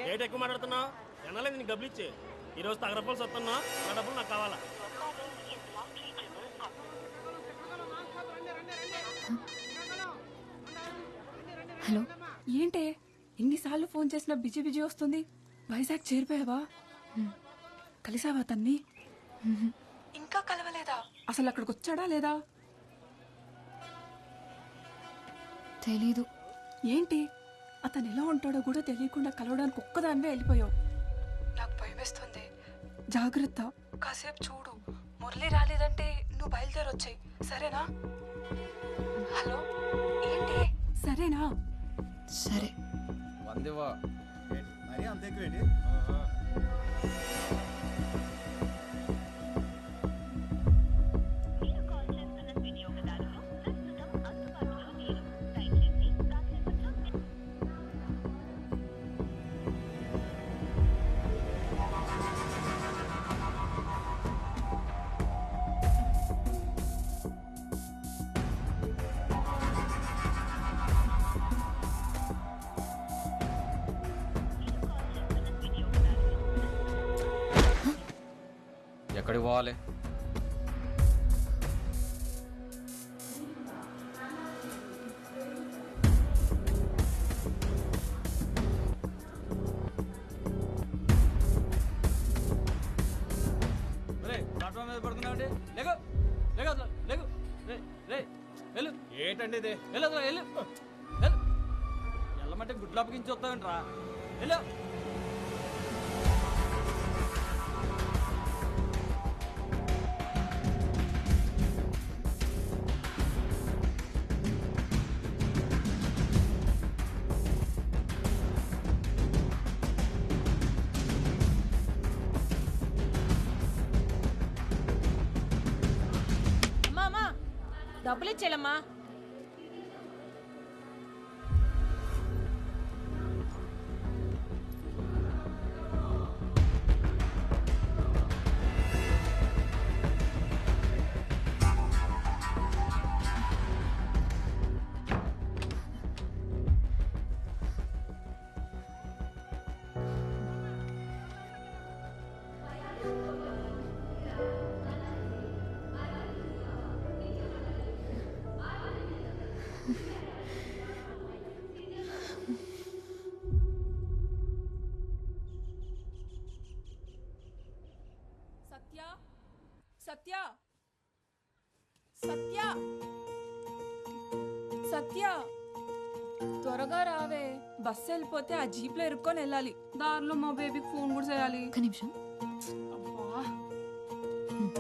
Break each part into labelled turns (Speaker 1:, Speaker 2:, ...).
Speaker 1: Rate ఎక్కువ మాట్లాడుతున్నావు ఎన్నాలేదు నీకు డబ్బులు ఇచ్చే ఈరోజు తగరపాలు వస్తున్నా నా డబ్బులు నాకు కావాలా.
Speaker 2: హలో, ఏంటే ఎన్నిసార్లు ఫోన్ చేసినా బిజీ బిజీ వస్తుంది. వైజాగ్ చేరిపోయావా? కలిసావా తన్ని? ఇంకా కలవలేదా? అసలు అక్కడికి వచ్చాడా లేదా?
Speaker 3: తెలీదు.
Speaker 2: ఏంటి అతను ఎలా ఉంటాడో కూడా తెలియకుండా కలవడానికి ఒక్కదానివే వెళ్ళిపోయావు. నాకు భయమేస్తుంది. జాగ్రత్త, కాసేపు చూడు. మురళి రాలేదంటే నువ్వు బయలుదేరొచ్చాయి, సరేనా? హలో, ఏంటి సరేనా?
Speaker 3: సరే.
Speaker 4: మరి అంత ఎక్కువేంటి?
Speaker 5: ఎక్కడికి పోవాలి? ప్లాట్ఫామ్ మీద పడుతున్నావు. లేకు లేకు లేకు వెళ్ళు.
Speaker 1: ఏంటండి ఇది?
Speaker 5: వెళ్ళు వెళ్ళు. వెళ్ళమంటే గుడ్లు అప్పగించి వస్తావేంట్రా? వెళ్ళు.
Speaker 6: డబ్బులు ఇచ్చేయాలమ్మా.
Speaker 2: సత్య సత్య సత్య, త్వరగా రావే. బస్సు వెళ్ళిపోతే ఆ జీప్ లో ఇరుక్కొని వెళ్ళాలి. దారిలో మా బేబీకి ఫోన్ కూడా చేయాలి.
Speaker 3: ఒక్క నిమిషం.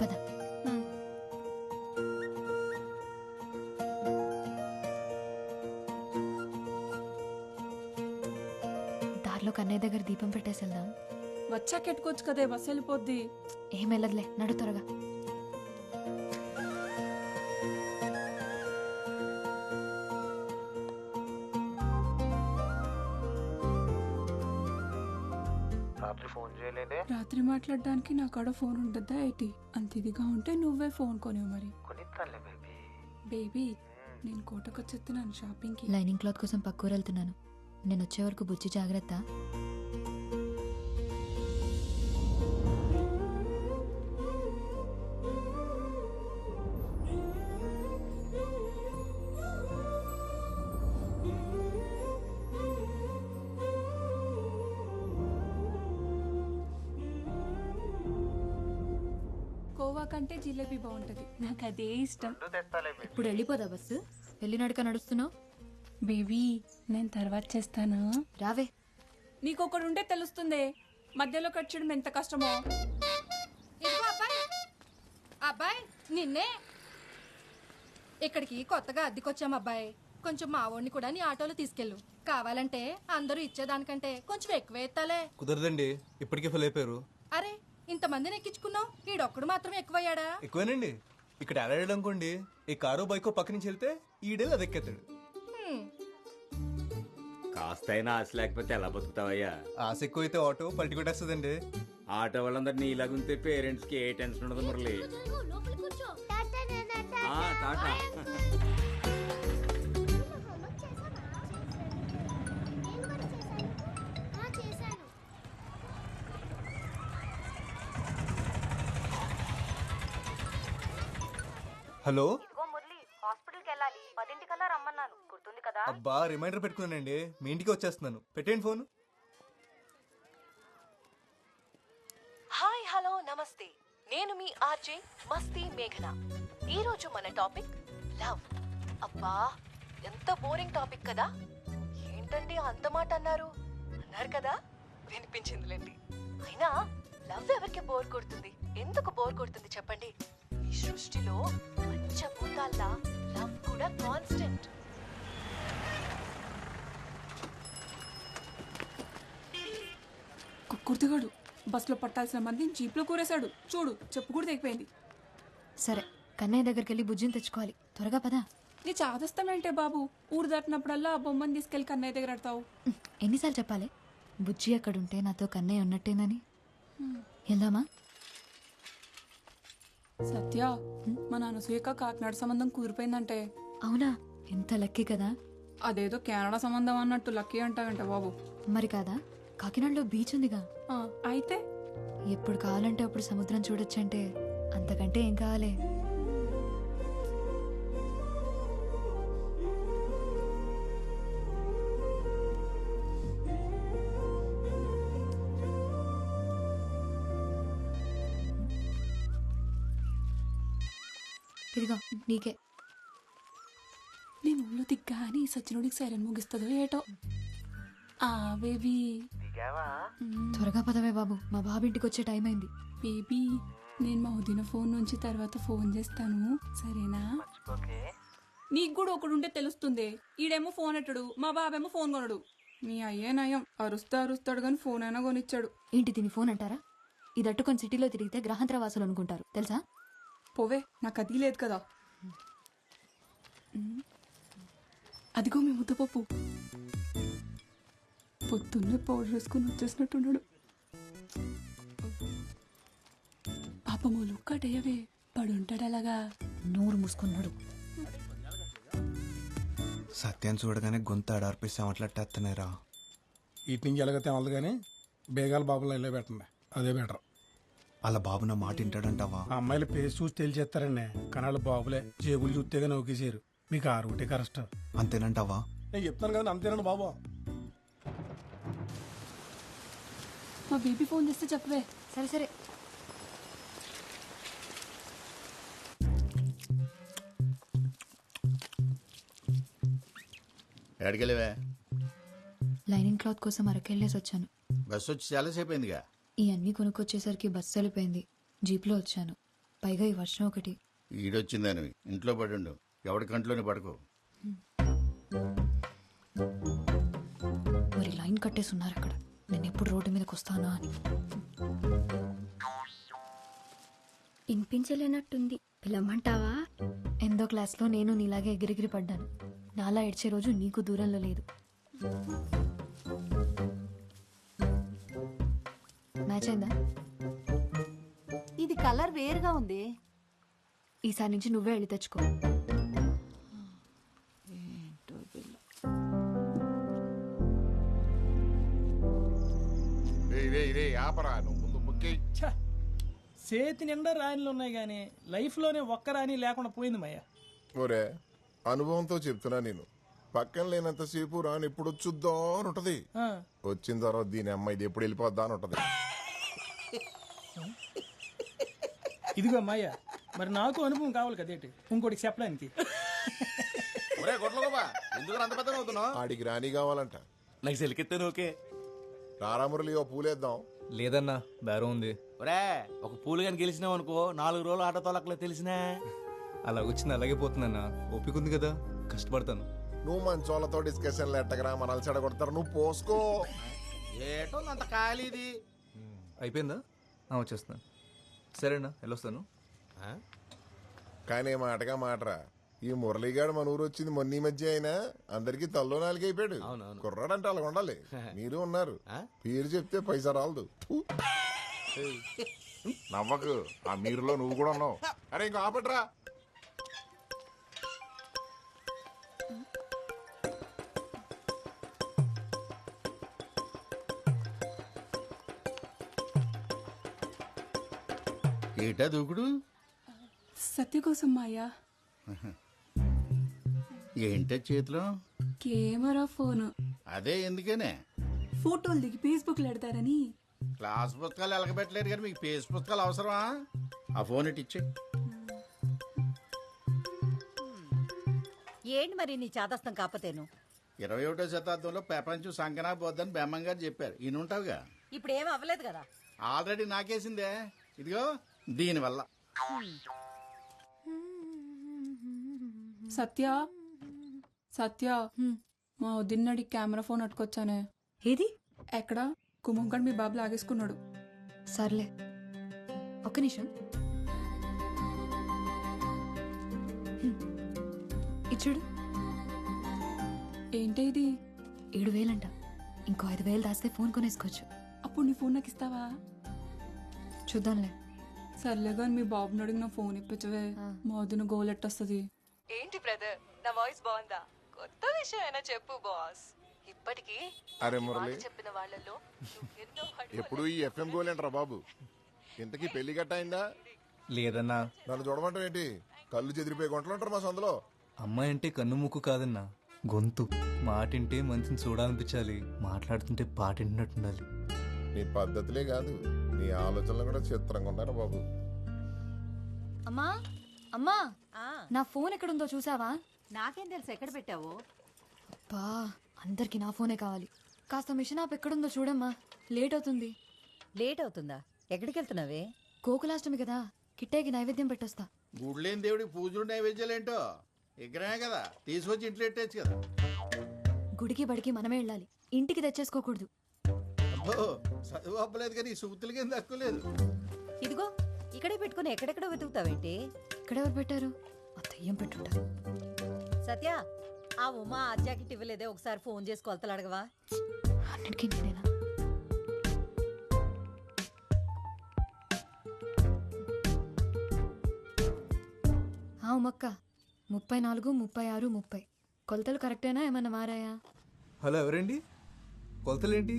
Speaker 3: పద. దారిలో కన్నయ్య దగ్గర దీపం పెట్టేసి వెళ్దాం.
Speaker 2: వచ్చాక ఎట్టుకోవచ్చు కదే, బస్సు వెళ్ళిపోద్ది.
Speaker 3: ఏం వెళ్ళదులే, నడు త్వరగా.
Speaker 4: రాత్రి ఫోన్ చేయలేదే?
Speaker 2: రాత్రి మాట్లాడడానికి నా కాడ ఫోన్ ఉంటుందా ఏంటి? అంత ఇదిగా ఉంటే నువ్వే ఫోన్ కొనివు మరి.
Speaker 4: కొనిస్తానులే బేబీ.
Speaker 2: బేబీ, నేను కోటకొచ్చేస్తున్నాను షాపింగ్కి.
Speaker 3: లైనింగ్ క్లాత్ కోసం పక్కూరు వెళ్తున్నాను. నేను వచ్చే వరకు బుజ్జి జాగ్రత్త.
Speaker 2: కోవా కంటే జిలేబీ బాగుంటది, నాకు అదే ఇష్టం.
Speaker 3: ఇప్పుడు వెళ్ళిపోదా బస్సు? వెళ్ళి నడక నడుస్తున్నావు.
Speaker 2: బేబీ, నేను తర్వాత చేస్తాను.
Speaker 3: రావే.
Speaker 2: నీకు ఒకడు ఉంటే తెలుస్తుంది మధ్యలో కట్ చేయడం ఎంత కష్టమో.
Speaker 7: అబ్బాయి నిన్నే. ఇక్కడికి కొత్తగా అద్దెకొచ్చాం అబ్బాయి. కొంచెం మావోడిని కూడా నీ ఆటోలో తీసుకెళ్ళు. కావాలంటే అందరూ ఇచ్చేదానికంటే కొంచెం ఎక్కువ ఎత్తాలే.
Speaker 4: కుదరదండి, ఇప్పటికే ఫుల్ అయిపోయారు.
Speaker 7: అరే, ఇంతమందిని ఎక్కించుకున్నావు, ఈడొక్కడు మాత్రం ఎక్కువయ్యాడా?
Speaker 4: ఎక్కువేనండి. ఇక్కడ ఆడాడు అనుకోండి, ఈ కారో బైకో పక్క నుంచి వెళ్తే ఈడేళ్ళు అది ఎక్కేస్తాడు.
Speaker 8: కాస్తైనా ఆశ లేకపోతే ఎలా బతుకుతావయ్యా?
Speaker 4: ఆశ ఎక్కువైతే ఆటో పల్టి కొట్టేస్తుందండి.
Speaker 8: ఆటో వాళ్ళందరినీ ఇలాగుంటే పేరెంట్స్ కి ఏ టెన్షన్ ఉండదు మురళి. టాటా.
Speaker 4: హలో
Speaker 9: ఇదిగో మురళి హాస్పిటల్కి వెళ్ళాలి 10 రమ్మన్నాను గుర్తుంది కదా.
Speaker 4: అబ్బా రిమైండర్ పెట్టుకున్నానండి, మీ ఇంటికి వచ్చేస్తున్నాను. పెట్టేయండి ఫోన్.
Speaker 10: హాయ్ హలో నమస్తే, నేను మీ ఆర్జే మస్తీ మేఘన. ఈరోజు మన టాపిక్ లవ్. అబ్బా ఎంత బోరింగ్ టాపిక్ కదా. ఏంటండి అంత మాట అన్నారు కదా, వినిపించిందిలేండి. అయినా లవ్ ఎవరికి బోర్ కొడుతుంది, ఎందుకు బోర్ కొడుతుంది చెప్పండి. ఈ సృష్టిలో పంచభూతాల్లా లవ్ కూడా కాన్స్టెంట్.
Speaker 2: కుర్తిగాడు బస్సులో పట్టాల్సిన మందిని జీప్లో కూరేశాడు. చూడు, చెప్పు కూడా తెగిపోయింది.
Speaker 3: సరే, కన్నయ్య దగ్గరికి వెళ్ళి బుజ్జిని తెచ్చుకోవాలి. త్వరగా పదా.
Speaker 2: నీ చాదస్తామేంటే బాబు, ఊరు దాటినప్పుడల్లా ఆ బొమ్మని తీసుకెళ్లి కన్నయ్య దగ్గర ఆడతావు.
Speaker 3: ఎన్నిసార్లు చెప్పాలి బుజ్జి అక్కడుంటే నాతో కన్నయ్య ఉన్నట్టేనని. వెళ్దామా?
Speaker 2: సత్య, మా నాన్న సూయక కాకినాడ సంబంధం కుదిరిపోయిందంటే.
Speaker 3: అవునా, ఎంత లక్కీ కదా.
Speaker 2: అదేదో కెనడా సంబంధం అన్నట్టు లక్కీ అంటావంట బాబు.
Speaker 3: మరి కాదా, కాకినాడలో బీచ్ ఉందిగా.
Speaker 2: అయితే
Speaker 3: ఎప్పుడు కావాలంటే అప్పుడు సముద్రం చూడొచ్చంటే అంతకంటే ఏం కావాలి. ఇదిగో నీకే.
Speaker 2: నేను ఊళ్ళో దిగ్గాని సచ్చినుడికి సైరన్ ముగిస్తుందో ఏటో. ఆ బేబీ
Speaker 3: త్వరగా పదవే బాబు, మా బాబు ఇంటికి వచ్చే టైం అయింది.
Speaker 2: బేబీ, నేను మా వదిన ఫోన్ నుంచి తర్వాత ఫోన్ చేస్తాను, సరేనా? నీకు కూడా ఒకడుంటే తెలుస్తుంది. ఈడేమో ఫోన్ ఎట్టడు, మా బాబేమో ఫోన్ కొనడు. మీ అయ్యే నయం, అరుస్తాడు కానీ ఫోన్ అయినా కొనిచ్చాడు.
Speaker 3: ఏంటి దీని ఫోన్ అంటారా? ఇది అట్టుకొని సిటీలో తిరిగితే గ్రహాంతర వాసులు అనుకుంటారు తెలుసా.
Speaker 2: పోవే, నాకు అది లేదు కదా. అదిగో మీ ముద్దపప్పు పొద్దున్నే పౌడర్ వేసుకుని వచ్చేసినట్టున్నాడు. పాపమూలు ఒక్కటేయవే, పడుంటాడు అలాగా.
Speaker 3: నోరు మూసుకున్నాడు.
Speaker 4: సత్యాన్ని చూడగానే గొంతు ఆడార్పిస్తామట్లట్టేస్తున్నారా.
Speaker 11: ఇటు నుంచి ఎలాగైతే అవ్వదు కానీ బేగాల బాబులో ఇలా పెట్టండి, అదే బెటర్.
Speaker 4: అలా బాబు నా మాట వింటాడంటావా?
Speaker 11: ఆ అమ్మాయిల పేరు చూసి తెలిచేస్తారండి, కానీ వాళ్ళ బాబులే జేబులు చూస్తేగా నౌకేసారు. మీకు ఆ రూటే కరెక్ట్.
Speaker 4: అంతేనంటావా?
Speaker 11: నేను చెప్తాను కదా, అంతేనండి బాబు.
Speaker 2: మా బేబీ ఫోన్ చేస్తే చెప్పవే.
Speaker 3: సరే సరే.
Speaker 12: ఎక్కడికెళ్ళవే?
Speaker 3: లైనింగ్ క్లాత్ కోసం అరకెళ్ళేసి వచ్చాను.
Speaker 12: బస్సు వచ్చి చాలాసేపు అయిందిగా.
Speaker 3: ఇవన్నీ కొనుక్కొచ్చేసరికి బస్సు వెళ్ళిపోయింది. జీప్లో వచ్చాను, పైగా ఈ వర్షం ఒకటి.
Speaker 12: ఈడొచ్చిందని ఇంట్లో పడుండు, ఎవడి కంట్లోనే పడుకో.
Speaker 3: మరి లైన్ కట్టేసి ఉన్నారు అక్కడ, నేను ఎప్పుడు రోడ్డు మీదకి వస్తానా అని.
Speaker 9: వినిపించలేనట్టుంది, పిలవమంటావా?
Speaker 3: ఎందో క్లాస్లో నేను నీలాగే ఎగిరెగిరి పడ్డాను. నాలా ఏడ్చే రోజు నీకు దూరంలో లేదు. మ్యాచ్ అయిందా?
Speaker 9: ఇది కలర్ వేరుగా ఉంది.
Speaker 3: ఈసారి నుంచి నువ్వే వెళ్ళి తెచ్చుకో.
Speaker 5: చేతి నిండా రాణిలు ఉన్నాయి కానీ లైఫ్లోనే ఒక్క రాణి లేకుండా పోయింది మయ్య.
Speaker 13: ఒరే, అనుభవంతో చెప్తున్నా, నేను పక్కన లేనంతసేపు రాని ఎప్పుడు వచ్చుద్దా అని ఉంటది. వచ్చిన తర్వాత దీని అమ్మాయి ఇది ఎప్పుడు వెళ్ళిపోద్దా అని ఉంటది.
Speaker 5: ఇదిగో మాయ, మరి నాకు అనుభవం కావాలి కదేటి, ఇంకోటికి చెప్పడానికి.
Speaker 13: ఆడికి రాణి కావాలంట.
Speaker 4: నాకు సెలికెత్తాను. ఓకే
Speaker 13: రారామురళి, ఓ పూలేద్దాం.
Speaker 4: లేదన్నా, బేరం ఉంది.
Speaker 1: ఒరే, ఒక పూలు కానీ గెలిచినావు అనుకో, 4 రోజులు ఆటో తోలకలే తెలిసినా.
Speaker 4: అలా వచ్చింది అలాగే పోతుందన్నా, ఓపిక ఉంది కదా, కష్టపడతాను.
Speaker 13: నువ్వు మంచోళ్ళతో డిస్కషన్లు ఎట్టగరా, మనల్ని చెడగొడతారు. నువ్వు పోసుకో.
Speaker 1: ఏటో అంత ఖాళీది.
Speaker 4: అయిపోయిందా? వచ్చేస్తున్నాను. సరేనా, వెళ్ళొస్తాను.
Speaker 13: కానీ మాటగా మాటరా, ఈ మురళీగాడు మన ఊరు వచ్చింది మొన్న ఈ మధ్య అయినా అందరికి తల్లో నాలుగు అయిపోయాడు. కుర్రాడంటే అలా ఉండాలి. మీరు ఉన్నారు, పేరు చెప్తే పైసా రాలదు. నవ్వకు, ఆ మీరులో నువ్వు కూడా ఉన్నావు. అరే ఇంకో ఆపట్రా.
Speaker 12: ఏటా దూకుడు?
Speaker 2: సత్య కోసం మాయా.
Speaker 12: ఏంటే చేతిలో?
Speaker 2: Camera phone.
Speaker 12: అదే ఎందుకనే?
Speaker 2: ఫోటోలు దిగి ఫేస్బుక్ లో పెడతారని.
Speaker 12: క్లాస్ పుస్తకాలు ఎలకబెట్టలేరు కానీ మీకు పేజ్ పుస్తకాలు అవసరమా? ఆ ఫోన్ ఇటు ఇచ్చే.
Speaker 6: ఏంటి మరి నీ చాదస్తం కాకపోతేను?
Speaker 12: 21వ శతాబ్దంలో ప్రపంచం సంకనా పోద్దని బెమ్మం గారు చెప్పారు. ఈయనుంటావుగా.
Speaker 6: ఇప్పుడు ఏం అవ్వలేదు కదా.
Speaker 12: ఆల్రెడీ నాకేసిందే. ఇదిగో దీనివల్ల.
Speaker 2: సత్య సత్య మా వదిన్నడి కెమెరా ఫోన్ అట్టుకొచ్చానే.
Speaker 3: ఏది?
Speaker 2: ఎక్కడ? కుమంకడ్ మీ బాబు లాగేసుకున్నాడు.
Speaker 3: సర్లే ఒక్క నిమిషం. ఇచ్చుడు.
Speaker 2: ఏంటి ఇది?
Speaker 3: 7,000 అంట. ఇంకో 5,000 దాస్తే ఫోన్ కొనేసుకోవచ్చు.
Speaker 2: అప్పుడు నీ ఫోన్ నాకు ఇస్తావా?
Speaker 3: చూద్దాంలే.
Speaker 2: సర్లే కానీ మీ బాబుని అడిగి నా ఫోన్ ఇప్పించవే. మా వదిన గోల్ ఎట్టొస్తుంది.
Speaker 10: ఏంటి బ్రదర్, నా వాయిస్ బాగుందా? కొత్త విషయం అయినా చెప్పు బాస్. ఇప్పటికీ
Speaker 13: అరే మురళి,
Speaker 10: చెప్పిన వాళ్ళలో ఎన్నో
Speaker 13: ఎప్పుడు ఈ ఎఫ్ఎం గోలేంట్రా బాబు? ఇంతకీ పెళ్లి గట్ట అయిందా?
Speaker 4: లేదన్నా.
Speaker 13: నన్ను చూడమంటావు ఏంటి? కళ్ళు చెదిరిపోయి గుంటలు ఉంటారు మా సందులో.
Speaker 4: అమ్మాయి అంటే కన్ను ముక్కు కాదన్నా, గొంతు. మాటింటే మంచిని చూడాలనిపించాలి, మాట్లాడుతుంటే పాటింటున్నట్టుండాలి.
Speaker 13: నీ పద్ధతులే కాదు, నీ ఆలోచనలు కూడా చిత్రంగా ఉన్నారు బాబు.
Speaker 3: అమ్మా అమ్మా, నా ఫోన్ ఎక్కడుందో చూసావా?
Speaker 6: నాకేం తెలుసు ఎక్కడ పెట్టావు?
Speaker 3: బా, అందరికి నా ఫోనే కావాలి. కాస్త మిషన్ ఆప్ ఎక్కడుందో చూడమ్మా, లేట్ అవుతుంది.
Speaker 6: లేట్ అవుతుందా? ఎక్కడికి వెళ్తున్నావే?
Speaker 3: గోకులాష్టమి కదా, కిట్టేకి నైవేద్యం పెట్టొస్తా.
Speaker 12: గుడ్లేని దేవుడికి పూజలు నైవేద్యాలేంటో విగ్రహమే కదా, తీసుకొచ్చి ఇంట్లో పెట్టేచ్చు కదా.
Speaker 3: గుడికి బడికి మనమే వెళ్ళాలి, ఇంటికి తెచ్చేసుకోకూడదు.
Speaker 12: అబ్బో, చదువు అవ్వలేదు కానీ ఈ సూతులకి ఏం తక్కువ లేదు.
Speaker 6: ఇదిగో ఇక్కడే పెట్టుకుని ఎక్కడెక్కడ వెతుకుతావేంటి?
Speaker 3: ఇక్కడెవరు పెట్టారు? ఆ దయ్యం పెట్టుంటారు.
Speaker 6: సత్య, ఆ ఉమా ఆ జాకెట్ ఇవ్వలేదే, ఒకసారి ఫోన్ చేసి కొలతలు అడగవా?
Speaker 3: అన్నిటికీ నేనేనా? ఉమక్క, 34, 36, 30 కొలతలు కరెక్టేనా? ఏమన్నా మారాయా?
Speaker 4: హలో, ఎవరండి? కొలతలేంటి?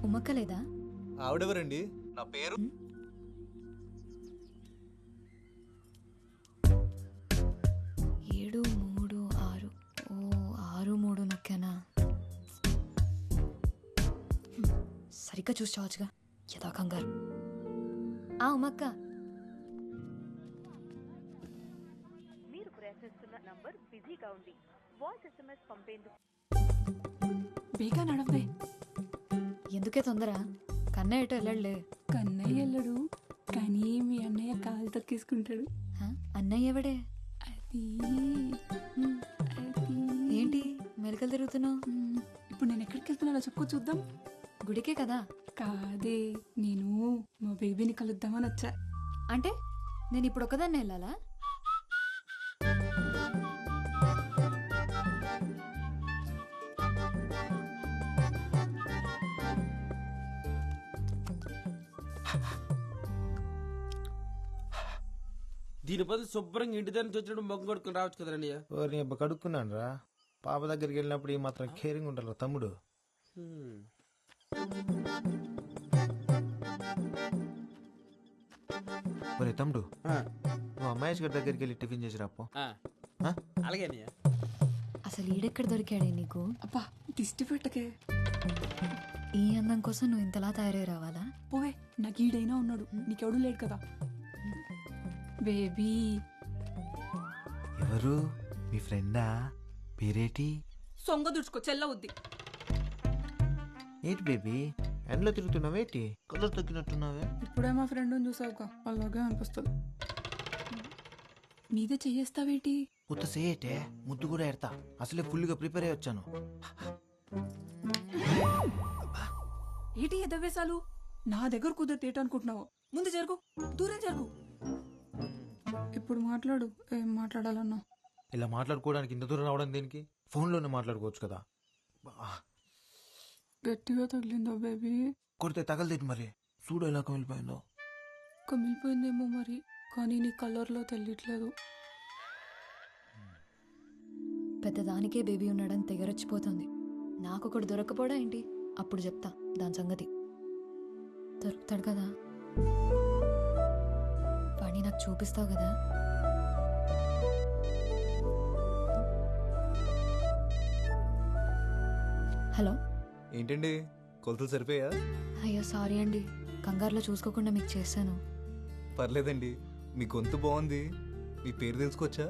Speaker 3: ఉమక్క లేదా?
Speaker 4: ఆవిడెవరండి? నా పేరు
Speaker 3: 7, 3, 6. ఓ 6, 3 నొక్కానా? సరిగ్గా చూసి చావచ్చుగా, యదా కంగారు. ఉమక్క,
Speaker 9: మీరు ప్రయత్నిస్తున్న నంబర్ బిజీగా ఉంది. Voice SMS పంపేందుకు.
Speaker 2: బేగా నడవే.
Speaker 3: ఎందుకే తొందర? కన్నయ్య ఎటో వెళ్ళలే.
Speaker 2: కన్నయ్య వెళ్ళడు, కానీ మీ అన్నయ్య కాలు తొక్కేసుకుంటాడు.
Speaker 3: అన్నయ్య ఎవడే?
Speaker 2: అది
Speaker 3: ఏంటి మెలకలు తిరుగుతున్నావు?
Speaker 2: ఇప్పుడు నేను ఎక్కడికి వెళ్తున్నానో చెప్పుకో చూద్దాం.
Speaker 3: గుడికే కదా?
Speaker 2: కాదే, నేను మా బేబీని కలుద్దామని వచ్చా.
Speaker 3: అంటే నేను ఇప్పుడు ఒకదాన్ని వెళ్ళాలా?
Speaker 14: దీని బదులు శుభ్రంగా ఇంటి దగ్గర నుంచి వచ్చినప్పుడు మొగ్గు కొడుకుని రావచ్చు కదండి.
Speaker 5: నీ అబ్బ కడుక్కున్నాను రా. పాప దగ్గరికి వెళ్ళినప్పుడు ఈ మాత్రం కేరింగ్ ఉంటారు తమ్ముడు.
Speaker 15: ఒరే తమ్ముడు, నువ్వు మహేష్ గారి దగ్గరికి వెళ్ళి టిఫిన్ చేసి రాపో.
Speaker 14: అలాగే
Speaker 3: అసలు ఈడెక్కడ దొరికాడే నీకు?
Speaker 2: అబ్బా, దిష్టి పెట్టకే.
Speaker 3: ఈ అందం కోసం నువ్వు ఇంతలా తయారై రావాలా?
Speaker 2: పోవే, నాకు ఈడైనా ఉన్నాడు, నీకెవడూ లేడు కదా. బేబీ.
Speaker 15: ఎవరు? మీ ఫ్రెండా? పేరేటి?
Speaker 2: సొంగ దుడుచుకో, చెల్లవుద్ది.
Speaker 15: ఏంటి బేబీ ఎండలో తిరుగుతున్నావేటి? కలర్ తగ్గినట్టున్నావే.
Speaker 2: ఇప్పుడే మా ఫ్రెండ్ని చూసావుగా, అలాగే అనిపిస్తుంది. మీదే చెయ్యేస్తావేటి?
Speaker 15: ఉత్త సేటే ముద్దు కూడా ఎడతా. అసలే ఫుల్గా ప్రిపేర్ అయ్యి వచ్చాను.
Speaker 2: ఏటి ఎదవేశాలు? నా దగ్గర కుదిరితే అనుకుంటున్నావు? ముందు జరుగు, దూరం జరుగు. ఇప్పుడు మాట్లాడు, ఏం మాట్లాడాలన్నా.
Speaker 15: ఇలా మాట్లాడుకోవడానికి ఇంత దూరం రావడం దేనికి? ఫోన్లోనే మాట్లాడుకోవచ్చు కదా.
Speaker 2: గట్టిగా తగిలిందో బేబీ?
Speaker 15: కొడితే తగలదేటి మరి. చూడు ఎలా కమిలిపోయిందో.
Speaker 2: కమిలిపోయిందేమో మరి, కానీ నీ కలర్లో తెలియట్లేదు.
Speaker 3: పెద్దదానికే బేబీ ఉన్నాడని తెగరొచ్చిపోతుంది. నాకొకడు దొరకపోడా ఏంటి? అప్పుడు చెప్తా దాని సంగతి. దొరుకుతాడు కదా, వాడిని నాకు చూపిస్తావు కదా. హలో.
Speaker 4: ఏంటండి కొలతలు సరిపోయా?
Speaker 3: అయ్యో సారీ అండి, కంగారులో చూసుకోకుండా మీకు చేశాను.
Speaker 4: పర్లేదండి, మీ గొంతు బాగుంది. మీ పేరు తెలుసుకోవచ్చా?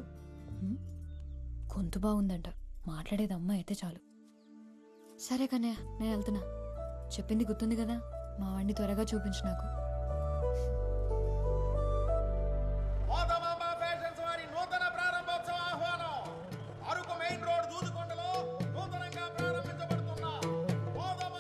Speaker 3: గొంతు బాగుందంట, మాట్లాడేది అమ్మ అయితే చాలు. సరే కన్నయ్య, నేను వెళ్తున్నా. చెప్పింది గుర్తుంది కదా, మా వాడిని త్వరగా చూపించు నాకు.